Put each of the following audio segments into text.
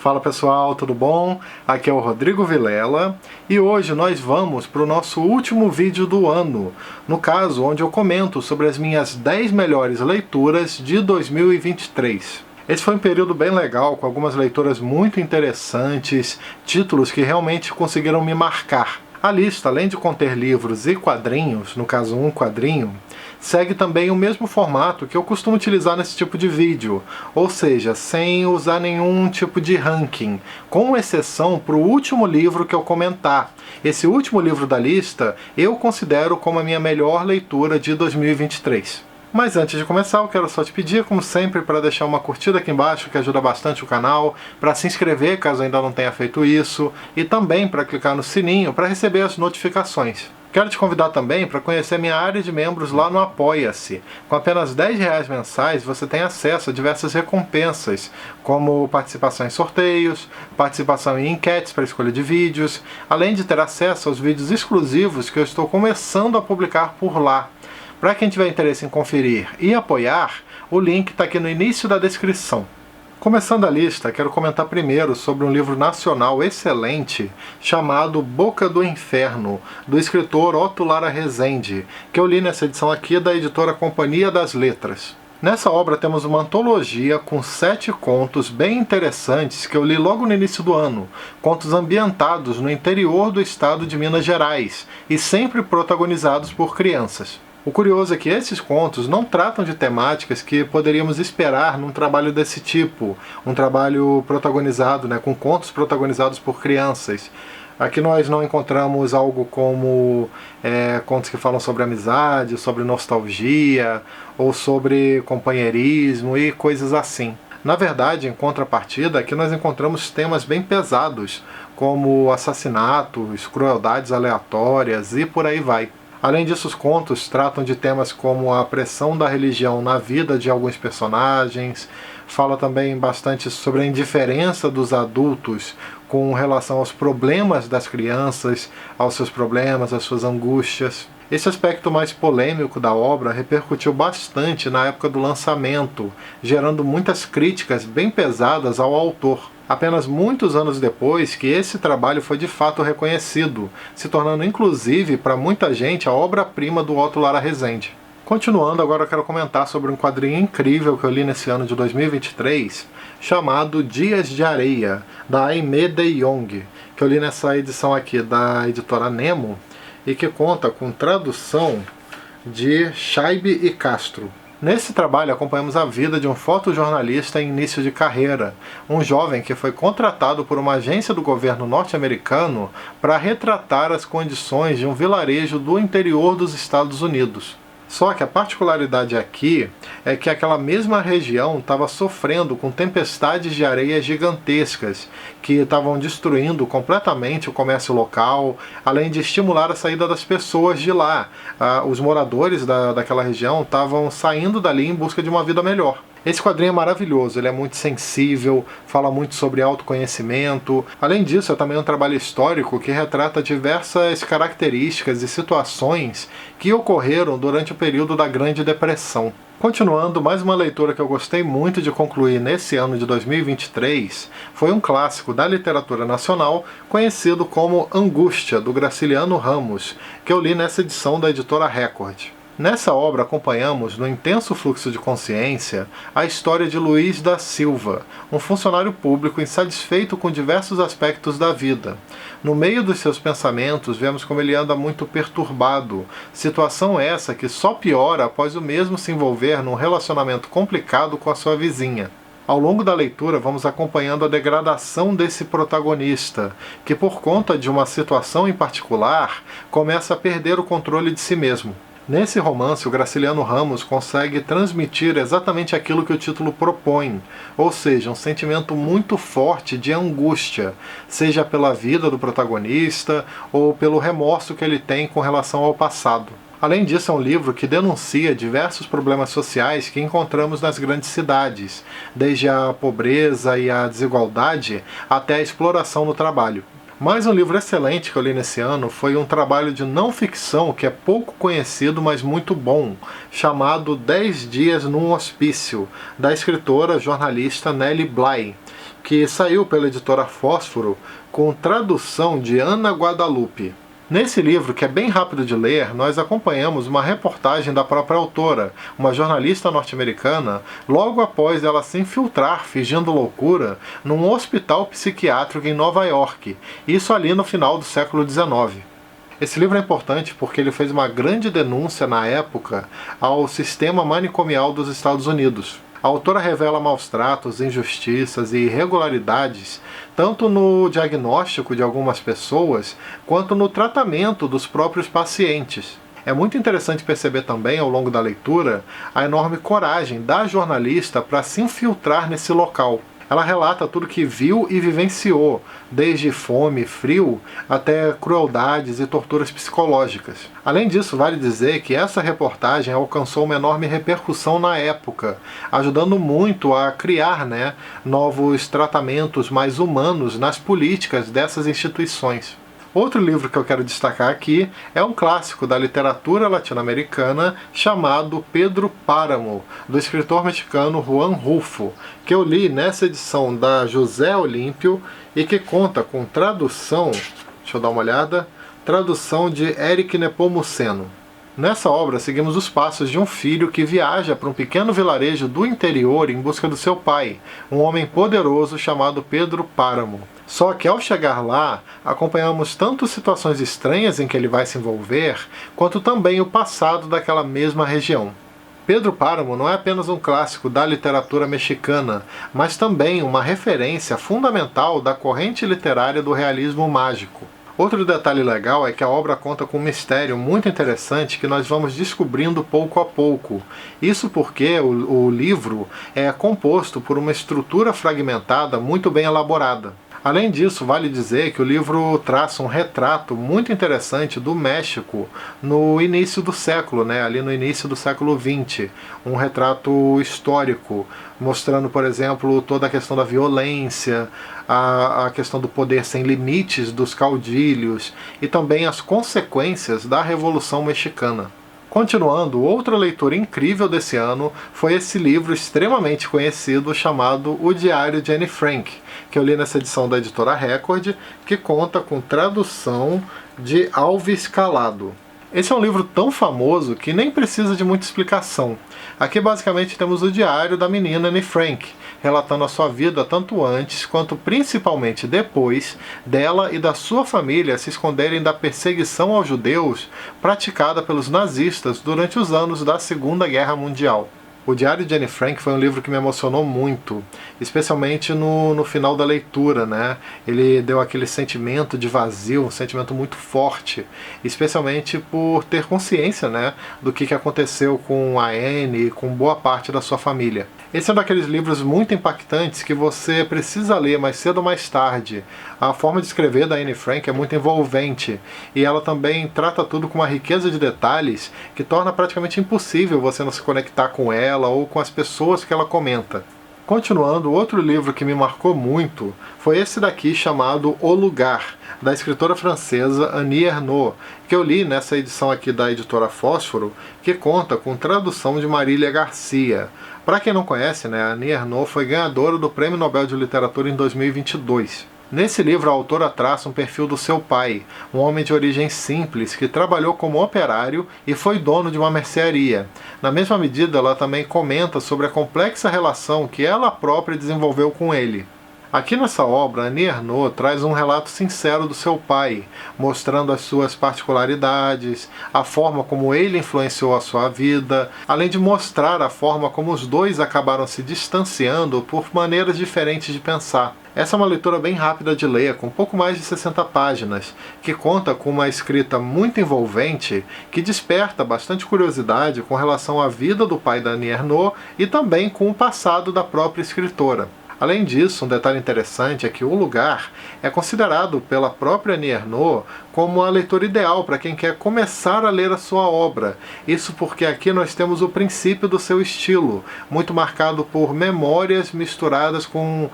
Fala pessoal, tudo bom? Aqui é o Rodrigo Vilela e hoje nós vamos para o nosso último vídeo do ano, no caso onde eu comento sobre as minhas 10 melhores leituras de 2023. Esse foi um período bem legal, com algumas leituras muito interessantes, títulos que realmente conseguiram me marcar. A lista, além de conter livros e quadrinhos, no caso um quadrinho, segue também o mesmo formato que eu costumo utilizar nesse tipo de vídeo, ou seja, sem usar nenhum tipo de ranking, com exceção para o último livro que eu comentar. Esse último livro da lista eu considero como a minha melhor leitura de 2023. Mas antes de começar, eu quero só te pedir, como sempre, para deixar uma curtida aqui embaixo, que ajuda bastante o canal, para se inscrever caso ainda não tenha feito isso, e também para clicar no sininho para receber as notificações. Quero te convidar também para conhecer minha área de membros lá no Apoia-se. Com apenas R$10 mensais, você tem acesso a diversas recompensas, como participação em sorteios, participação em enquetes para escolha de vídeos, além de ter acesso aos vídeos exclusivos que eu estou começando a publicar por lá. Para quem tiver interesse em conferir e apoiar, o link está aqui no início da descrição. Começando a lista, quero comentar primeiro sobre um livro nacional excelente chamado Boca do Inferno, do escritor Otto Lara Rezende, que eu li nessa edição aqui da editora Companhia das Letras. Nessa obra temos uma antologia com 7 contos bem interessantes que eu li logo no início do ano, contos ambientados no interior do estado de Minas Gerais e sempre protagonizados por crianças. O curioso é que esses contos não tratam de temáticas que poderíamos esperar num trabalho desse tipo, um trabalho protagonizado, com contos protagonizados por crianças. Aqui nós não encontramos algo como contos que falam sobre amizade, sobre nostalgia, ou sobre companheirismo e coisas assim. Na verdade, em contrapartida, aqui nós encontramos temas bem pesados, como assassinatos, crueldades aleatórias e por aí vai. Além disso, os contos tratam de temas como a pressão da religião na vida de alguns personagens, fala também bastante sobre a indiferença dos adultos com relação aos problemas das crianças, aos seus problemas, às suas angústias. Esse aspecto mais polêmico da obra repercutiu bastante na época do lançamento, gerando muitas críticas bem pesadas ao autor. Apenas muitos anos depois que esse trabalho foi de fato reconhecido, se tornando inclusive para muita gente a obra-prima do Otto Lara Rezende. Continuando, agora eu quero comentar sobre um quadrinho incrível que eu li nesse ano de 2023, chamado Dias de Areia, da Aimee de Jong, que eu li nessa edição aqui da editora Nemo, e que conta com tradução de Scheibe e Castro. Nesse trabalho acompanhamos a vida de um fotojornalista em início de carreira, um jovem que foi contratado por uma agência do governo norte-americano para retratar as condições de um vilarejo do interior dos Estados Unidos. Só que a particularidade aqui é que aquela mesma região estava sofrendo com tempestades de areia gigantescas que estavam destruindo completamente o comércio local, além de estimular a saída das pessoas de lá. Os moradores daquela região estavam saindo dali em busca de uma vida melhor. Esse quadrinho é maravilhoso, ele é muito sensível, fala muito sobre autoconhecimento. Além disso, é também um trabalho histórico que retrata diversas características e situações que ocorreram durante o período da Grande Depressão. Continuando, mais uma leitura que eu gostei muito de concluir nesse ano de 2023 foi um clássico da literatura nacional conhecido como Angústia, do Graciliano Ramos, que eu li nessa edição da editora Record. Nessa obra acompanhamos, no intenso fluxo de consciência, a história de Luiz da Silva, um funcionário público insatisfeito com diversos aspectos da vida. No meio dos seus pensamentos, vemos como ele anda muito perturbado, situação essa que só piora após o mesmo se envolver num relacionamento complicado com a sua vizinha. Ao longo da leitura, vamos acompanhando a degradação desse protagonista, que por conta de uma situação em particular, começa a perder o controle de si mesmo. Nesse romance, o Graciliano Ramos consegue transmitir exatamente aquilo que o título propõe, ou seja, um sentimento muito forte de angústia, seja pela vida do protagonista ou pelo remorso que ele tem com relação ao passado. Além disso, é um livro que denuncia diversos problemas sociais que encontramos nas grandes cidades, desde a pobreza e a desigualdade até a exploração no trabalho. Mais um livro excelente que eu li nesse ano foi um trabalho de não ficção que é pouco conhecido, mas muito bom, chamado 10 Dias num Hospício, da escritora jornalista Nellie Bly, que saiu pela editora Fósforo, com tradução de Ana Guadalupe. Nesse livro, que é bem rápido de ler, nós acompanhamos uma reportagem da própria autora, uma jornalista norte-americana, logo após ela se infiltrar, fingindo loucura, num hospital psiquiátrico em Nova York, isso ali no final do século XIX. Esse livro é importante porque ele fez uma grande denúncia na época ao sistema manicomial dos Estados Unidos. A autora revela maus-tratos, injustiças e irregularidades tanto no diagnóstico de algumas pessoas quanto no tratamento dos próprios pacientes. É muito interessante perceber também, ao longo da leitura, a enorme coragem da jornalista para se infiltrar nesse local. Ela relata tudo que viu e vivenciou, desde fome, frio, até crueldades e torturas psicológicas. Além disso, vale dizer que essa reportagem alcançou uma enorme repercussão na época, ajudando muito a criar, novos tratamentos mais humanos nas políticas dessas instituições. Outro livro que eu quero destacar aqui é um clássico da literatura latino-americana chamado Pedro Páramo, do escritor mexicano Juan Rulfo, que eu li nessa edição da José Olímpio e que conta com tradução, deixa eu dar uma olhada, tradução de Eric Nepomuceno. Nessa obra, seguimos os passos de um filho que viaja para um pequeno vilarejo do interior em busca do seu pai, um homem poderoso chamado Pedro Páramo. Só que ao chegar lá, acompanhamos tanto situações estranhas em que ele vai se envolver, quanto também o passado daquela mesma região. Pedro Páramo não é apenas um clássico da literatura mexicana, mas também uma referência fundamental da corrente literária do realismo mágico. Outro detalhe legal é que a obra conta com um mistério muito interessante que nós vamos descobrindo pouco a pouco. Isso porque o livro é composto por uma estrutura fragmentada muito bem elaborada. Além disso, vale dizer que o livro traça um retrato muito interessante do México no início do século, ali no início do século XX. Um retrato histórico, mostrando, por exemplo, toda a questão da violência, a questão do poder sem limites dos caudilhos e também as consequências da Revolução Mexicana. Continuando, outra leitura incrível desse ano foi esse livro extremamente conhecido chamado O Diário de Anne Frank, que eu li nessa edição da editora Record, que conta com tradução de Alves Calado. Esse é um livro tão famoso que nem precisa de muita explicação. Aqui basicamente temos o diário da menina Anne Frank, relatando a sua vida tanto antes quanto principalmente depois dela e da sua família se esconderem da perseguição aos judeus praticada pelos nazistas durante os anos da Segunda Guerra Mundial. O Diário de Anne Frank foi um livro que me emocionou muito, especialmente no final da leitura, Ele deu aquele sentimento de vazio, um sentimento muito forte, especialmente por ter consciência, do que aconteceu com a Anne e com boa parte da sua família. Esse é um daqueles livros muito impactantes que você precisa ler mais cedo ou mais tarde. A forma de escrever da Anne Frank é muito envolvente e ela também trata tudo com uma riqueza de detalhes que torna praticamente impossível você não se conectar com ela ou com as pessoas que ela comenta. Continuando, outro livro que me marcou muito foi esse daqui chamado O Lugar, da escritora francesa Annie Ernaux, que eu li nessa edição aqui da editora Fósforo, que conta com tradução de Marília Garcia. Para quem não conhece, a Annie Ernaux foi ganhadora do Prêmio Nobel de Literatura em 2022. Nesse livro, a autora traça um perfil do seu pai, um homem de origem simples que trabalhou como operário e foi dono de uma mercearia. Na mesma medida, ela também comenta sobre a complexa relação que ela própria desenvolveu com ele. Aqui nessa obra, Annie Ernaux traz um relato sincero do seu pai, mostrando as suas particularidades, a forma como ele influenciou a sua vida, além de mostrar a forma como os dois acabaram se distanciando por maneiras diferentes de pensar. Essa é uma leitura bem rápida de ler, com pouco mais de 60 páginas, que conta com uma escrita muito envolvente, que desperta bastante curiosidade com relação à vida do pai da Annie Ernaux e também com o passado da própria escritora. Além disso, um detalhe interessante é que O Lugar é considerado pela própria Annie Ernaux como a leitura ideal para quem quer começar a ler a sua obra. Isso porque aqui nós temos o princípio do seu estilo, muito marcado por memórias misturadas com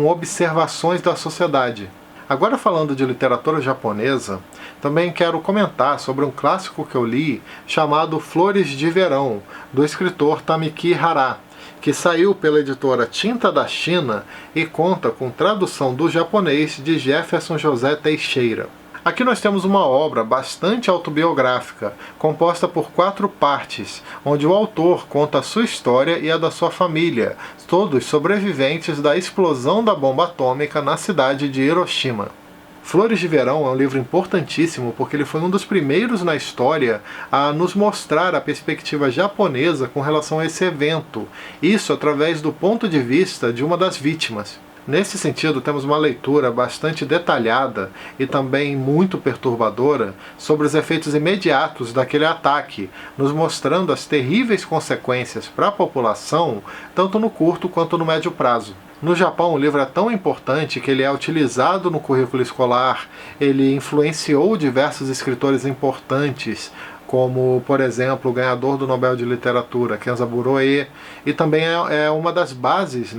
observações da sociedade. Agora, falando de literatura japonesa, também quero comentar sobre um clássico que eu li chamado Flores de Verão, do escritor Tamiki Hara, que saiu pela editora Tinta da China e conta com tradução do japonês de Jefferson José Teixeira. Aqui nós temos uma obra bastante autobiográfica, composta por 4 partes, onde o autor conta a sua história e a da sua família, todos sobreviventes da explosão da bomba atômica na cidade de Hiroshima. Flores de Verão é um livro importantíssimo porque ele foi um dos primeiros na história a nos mostrar a perspectiva japonesa com relação a esse evento, isso através do ponto de vista de uma das vítimas. Nesse sentido, temos uma leitura bastante detalhada e também muito perturbadora sobre os efeitos imediatos daquele ataque, nos mostrando as terríveis consequências para a população, tanto no curto quanto no médio prazo. No Japão, o livro é tão importante que ele é utilizado no currículo escolar, ele influenciou diversos escritores importantes, como, por exemplo, o ganhador do Nobel de Literatura, Kenzaburo Oe, e também é uma das bases,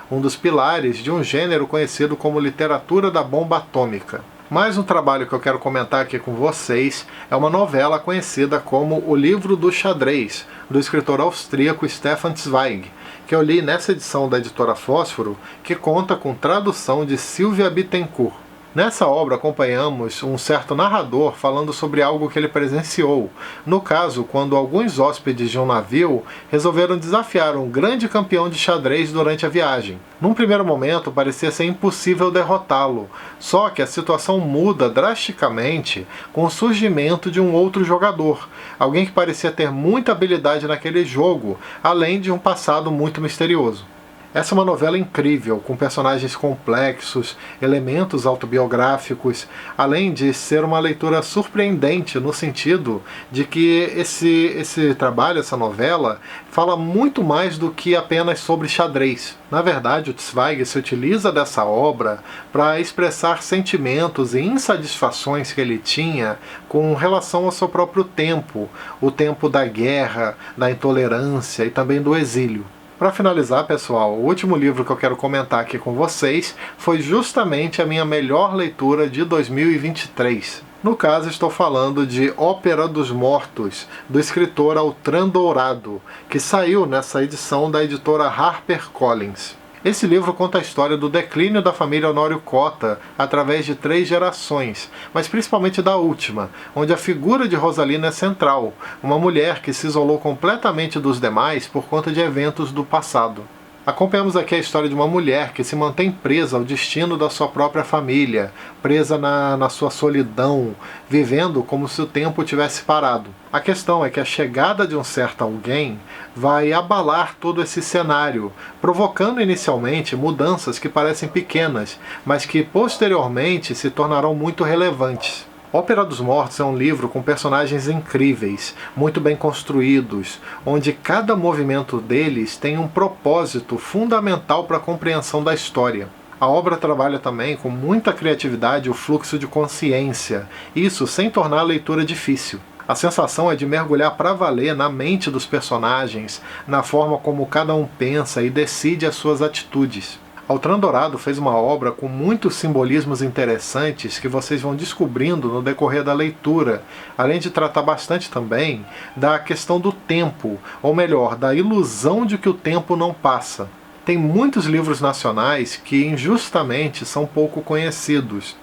um dos pilares de um gênero conhecido como literatura da bomba atômica. Mais um trabalho que eu quero comentar aqui com vocês é uma novela conhecida como O Livro do Xadrez, do escritor austríaco Stefan Zweig, que eu li nessa edição da editora Fósforo, que conta com tradução de Silvia Bittencourt. Nessa obra acompanhamos um certo narrador falando sobre algo que ele presenciou, no caso, quando alguns hóspedes de um navio resolveram desafiar um grande campeão de xadrez durante a viagem. Num primeiro momento parecia ser impossível derrotá-lo, só que a situação muda drasticamente com o surgimento de um outro jogador, alguém que parecia ter muita habilidade naquele jogo, além de um passado muito misterioso. Essa é uma novela incrível, com personagens complexos, elementos autobiográficos, além de ser uma leitura surpreendente no sentido de que esse trabalho, essa novela, fala muito mais do que apenas sobre xadrez. Na verdade, o Zweig se utiliza dessa obra para expressar sentimentos e insatisfações que ele tinha com relação ao seu próprio tempo, o tempo da guerra, da intolerância e também do exílio. Para finalizar, pessoal, o último livro que eu quero comentar aqui com vocês foi justamente a minha melhor leitura de 2023. No caso, estou falando de Ópera dos Mortos, do escritor Altran Dourado, que saiu nessa edição da editora HarperCollins. Esse livro conta a história do declínio da família Honório Cota através de 3 gerações, mas principalmente da última, onde a figura de Rosalina é central, uma mulher que se isolou completamente dos demais por conta de eventos do passado. Acompanhamos aqui a história de uma mulher que se mantém presa ao destino da sua própria família, presa na sua solidão, vivendo como se o tempo tivesse parado. A questão é que a chegada de um certo alguém vai abalar todo esse cenário, provocando inicialmente mudanças que parecem pequenas, mas que posteriormente se tornarão muito relevantes. Ópera dos Mortos é um livro com personagens incríveis, muito bem construídos, onde cada movimento deles tem um propósito fundamental para a compreensão da história. A obra trabalha também com muita criatividade o fluxo de consciência, isso sem tornar a leitura difícil. A sensação é de mergulhar para valer na mente dos personagens, na forma como cada um pensa e decide as suas atitudes. Altran Dourado fez uma obra com muitos simbolismos interessantes que vocês vão descobrindo no decorrer da leitura, além de tratar bastante também da questão do tempo, ou melhor, da ilusão de que o tempo não passa. Tem muitos livros nacionais que injustamente são pouco conhecidos,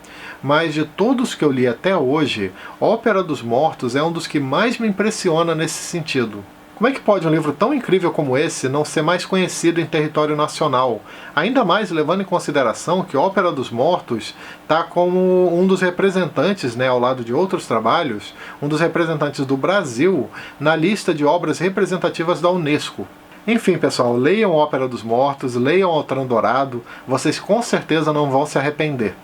mas de todos que eu li até hoje, Ópera dos Mortos é um dos que mais me impressiona nesse sentido. Como é que pode um livro tão incrível como esse não ser mais conhecido em território nacional? Ainda mais levando em consideração que Ópera dos Mortos está como um dos representantes, ao lado de outros trabalhos, um dos representantes do Brasil na lista de obras representativas da Unesco. Enfim, pessoal, leiam Ópera dos Mortos, leiam Altran Dourado, vocês com certeza não vão se arrepender.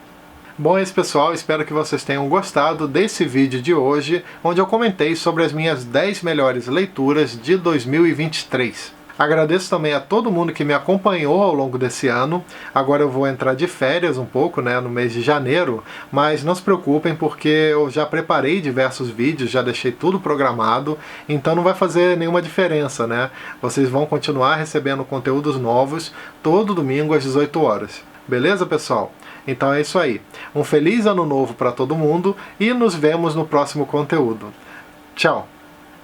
Bom, é isso, pessoal, espero que vocês tenham gostado desse vídeo de hoje, onde eu comentei sobre as minhas 10 melhores leituras de 2023. Agradeço também a todo mundo que me acompanhou ao longo desse ano. Agora eu vou entrar de férias um pouco, no mês de janeiro, mas não se preocupem porque eu já preparei diversos vídeos, já deixei tudo programado, então não vai fazer nenhuma diferença, Vocês vão continuar recebendo conteúdos novos todo domingo às 18 horas. Beleza, pessoal? Então é isso aí. Um feliz ano novo para todo mundo e nos vemos no próximo conteúdo. Tchau!